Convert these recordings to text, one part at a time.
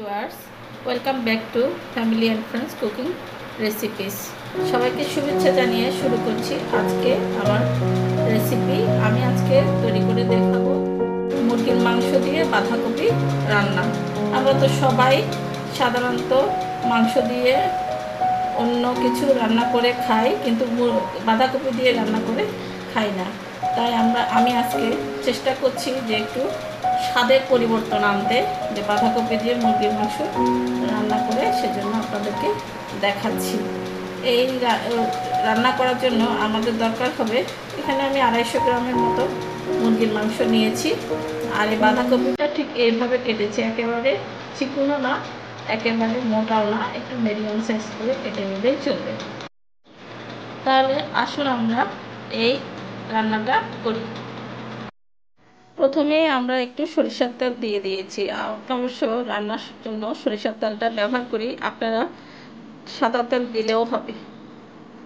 Viewers, welcome back to family and friends cooking recipes. সবাইকে শুভেচ্ছা জানিয়ে শুরু করছি আজকে আমার রেসিপি। আমি আজকে তৈরি করে দেখাবো মুরগির মাংস দিয়ে বাঁধাকপি রান্না। আমরা তো সবাই সাধারণত মাংস দিয়ে অন্য কিছু রান্না করে খাই, কিন্তু বাঁধাকপি দিয়ে রান্না করে খাই না। তাই আমি আজকে চেষ্টা করছি যে একটু স্বাদের পরিবর্তন আনতে, যে বাঁধাকপি দিয়ে মুরগির মাংস রান্না করে সেজন্য আপনাদেরকে দেখাচ্ছি। এই রান্না করার জন্য আমাদের দরকার হবে, এখানে আমি 250 গ্রামের মতো মুরগির মাংস নিয়েছি। আর এই বাঁধাকপিটা ঠিক এইভাবে কেটেছি, একেবারে চিকুনও না একেবারে মোটাও না, একটু মিডিয়াম সাইজ করে কেটে নিলেই চলবে। তাহলে আসুন আমরা এই রান্নাটা করি। প্রথমেই আমরা একটু সরিষার তেল দিয়ে দিয়েছি। অবশ্য রান্নার জন্য সরিষার তেলটা ব্যবহার করি, আপনারা সাদা তেল দিলেও হবে।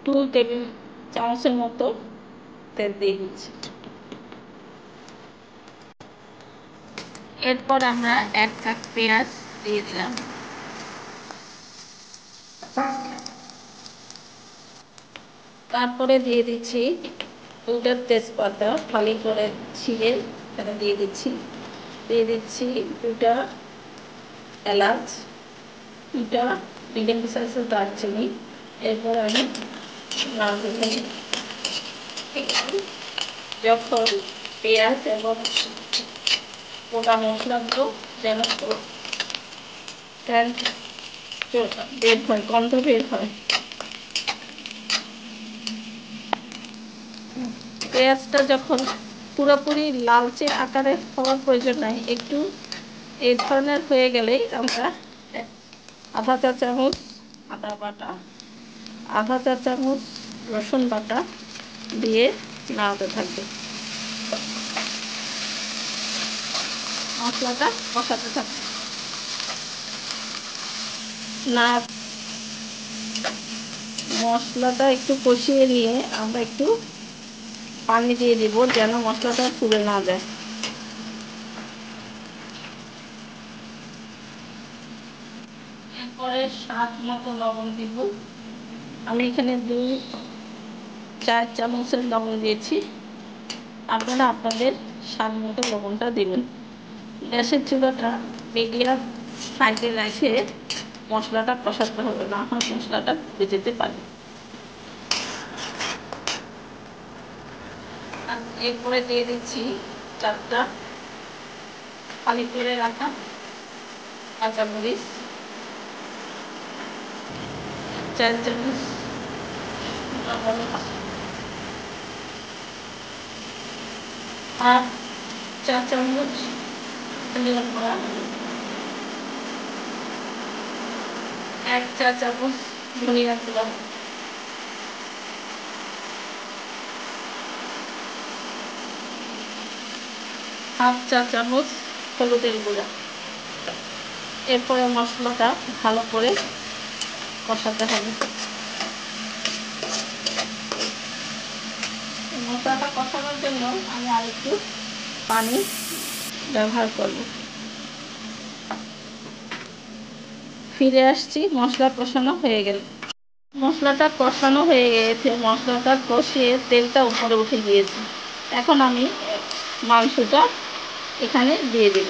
2 টেবিল চামচের মতো তেল দিয়ে দিচ্ছি। এরপর আমরা 1 কাপ পেঁয়াজ দিয়ে দিলাম। তারপরে দিয়ে দিচ্ছি 2টা তেজপাতা ফালি করে ছিঁড়ে এখানে দিয়ে দিচ্ছি। দিয়ে দিচ্ছি 2টা এলাচ, 2টা মিডিয়াম সাইজের দারচিনি। এরপর আমি নাড়তে যখন পেঁয়াজ এবং গোটা মশলাগুলো যেন বের হয়, গন্ধ বের হয়। পেঁয়াজটা যখন পুরোপুরি লালচে আকারে হওয়ার প্রয়োজন নাই, একটু এই ধরনের হয়ে গেলেই আমরা আধা চা চামচ আদা বাটা, আধা চা চামচ রসুন বাটা দিয়ে নাড়তে থাকবে। মশলাটা কষাতে থাকবে। না, মশলাটা একটু কষিয়ে নিয়ে আমরা একটু পানি দিয়ে দিব, যেন মশলাটা পুড়ে না যায়। এরপরে স্বাদ মতো লবণ দিব। আমি এখানে 2-4 চামচের লবণ দিয়েছি। আপনারা আপনাদের স্বাদ মতো লবণটা দিবেন। গ্যাসের চুলাটা মিডিয়াম সাইডে রেখে মশলাটা কষাতে হবে, না হয় মশলাটা পুড়ে যেতে পারে। এরপরে দিয়ে দিচ্ছি 4টা ফালি করে রাখা কাঁচামরিচ, 4 চামচ আর 4 চামচ ধনিয়া গুঁড়া, 1 চা চামচ ধনিয়া গুঁড়া, 1/2 চা চামচ হলুদের গুঁড়া। এরপরে মশলাটা ভালো করে কষাতে হবে। মশলাটা কষানোর জন্য আমি আরেকটু পানি ব্যবহার করব। ফিরে আসছি, মশলা কষানো হয়ে গেল। মশলাটা কষানো হয়ে গিয়েছে, মশলাটা কষিয়ে তেলটা উপরে উঠে গিয়েছে। এখন আমি মাংসটা এখানে দিয়ে দেব।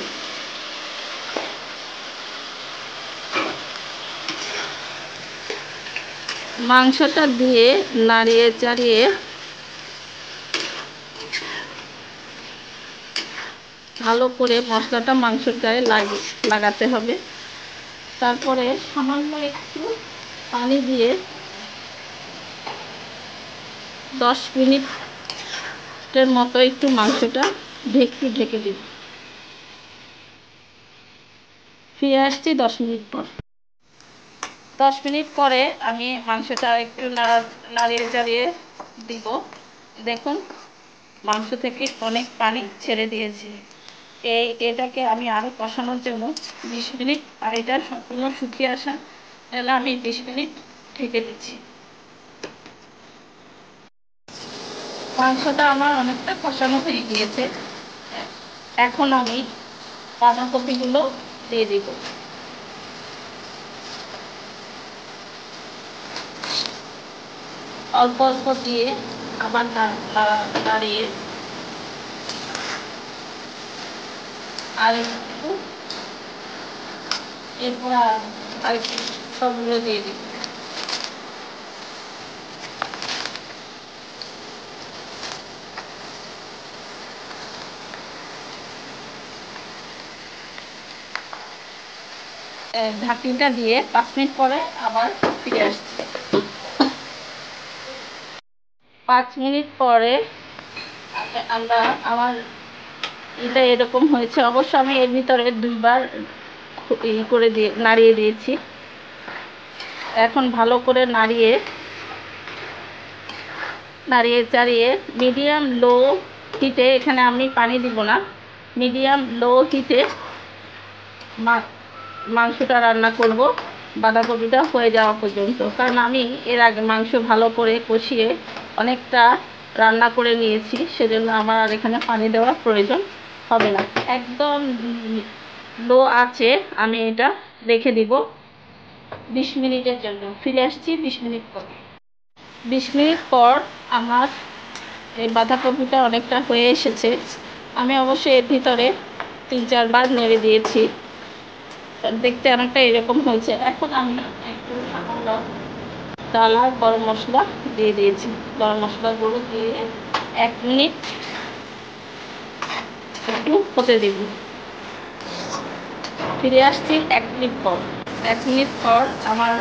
মাংসটা দিয়ে নাড়িয়ে চাড়িয়ে ভালো করে মশলাটা মাংসের গায়ে লাগাতে হবে। তারপরে সামান্য একটু পানি দিয়ে 10 মিনিটের মতো একটু মাংসটা ঢেকে দিন। ফিরে আসছি 10 মিনিট পর। 10 মিনিট পরে আমি মাংসটা একটু নাড়িয়ে চাড়িয়ে দিব। দেখুন মাংস থেকে অনেক পানি ছেড়ে দিয়েছে। এটাকে আমি আরও কষানোর জন্য 20 মিনিট, পানিটা সম্পূর্ণ শুকিয়ে আসা তাহলে আমি 20 মিনিট ঢেকে দিচ্ছি। মাংসটা আমার অনেকটা কষানো হয়ে গিয়েছে। এখন আমি বাঁধাকপিগুলো দিয়ে দিব। অল্প অল্প দিয়ে আবার নাড়িয়ে আর একটু এরপর আর একটু সবগুলো দিয়ে দিই। ঢাকনিটা দিয়ে 5 মিনিট পরে আবার ফিরে আসছি। 5 মিনিট পরে আমরা আমার এটা এরকম হয়েছে। অবশ্য আমি এর ভিতরে 2বার করে দিয়ে নাড়িয়ে দিয়েছি। এখন ভালো করে নাড়িয়ে চাড়িয়ে মিডিয়াম লো হিটে, এখানে আমি পানি দিব না, মিডিয়াম লো হিটে মাংসটা রান্না করব বাঁধাকপিটা হয়ে যাওয়া পর্যন্ত। কারণ আমি এর আগে মাংস ভালো করে কষিয়ে অনেকটা রান্না করে নিয়েছি, সেজন্য আমার আর এখানে পানি দেওয়ার প্রয়োজন হবে না। একদম লো আছে আমি এটা রেখে দিব 20 মিনিটের জন্য। ফিরে আসছি 20 মিনিট পর। 20 মিনিট পর আমার এই বাঁধাকপিটা অনেকটা হয়ে এসেছে। আমি অবশ্যই এর ভিতরে 3-4 বার নেড়ে দিয়েছি, দেখতে অনেকটা এরকম হয়েছে। এখন আমি একটু সামান্য ডাল আর গরম মশলা দিয়ে দিয়েছি। গরম মশলাগুলো দিয়ে 1 মিনিট একটু হতে দিব। ফিরে আসছি 1 মিনিট পর। 1 মিনিট পর আমার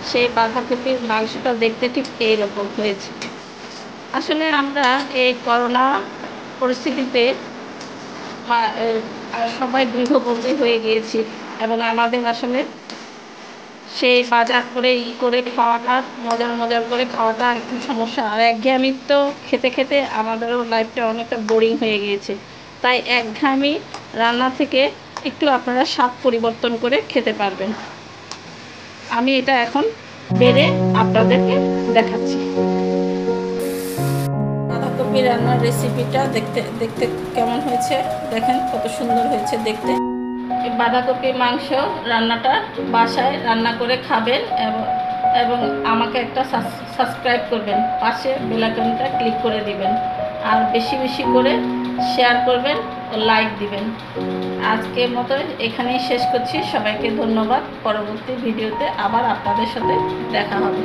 সেই বাঁধাকপির মাংসটা দেখতে ঠিক এইরকম হয়েছে। আসলে আমরা এই করোনা পরিস্থিতিতে সবাই গৃহবন্দী হয়ে গিয়েছি এবং আমাদের আসলে সেই বাজার করে করে খাওয়াটা, মজার করে খাওয়াটা একটু সমস্যা। আর একঘেয়েমি তো খেতে খেতে আমাদেরও লাইফটা অনেকটা বোরিং হয়ে গিয়েছে। তাই একঘেয়েমি রান্না থেকে একটু আপনারা স্বাদ পরিবর্তন করে খেতে পারবেন। আমি এটা এখন বেড়ে আপনাদেরকে দেখাচ্ছি। বাঁধাকপি রান্নার রেসিপিটা দেখতে কেমন হয়েছে দেখেন, কত সুন্দর হয়েছে দেখতে। বাঁধাকপি মাংস রান্নাটা বাসায় রান্না করে খাবেন এবং আমাকে একটা সাবস্ক্রাইব করবেন, পাশে বেল আইকনটা ক্লিক করে দিবেন, আর বেশি বেশি করে শেয়ার করবেন ও লাইক দিবেন। আজকের মতো এখানেই শেষ করছি। সবাইকে ধন্যবাদ। পরবর্তী ভিডিওতে আবার আপনাদের সাথে দেখা হবে।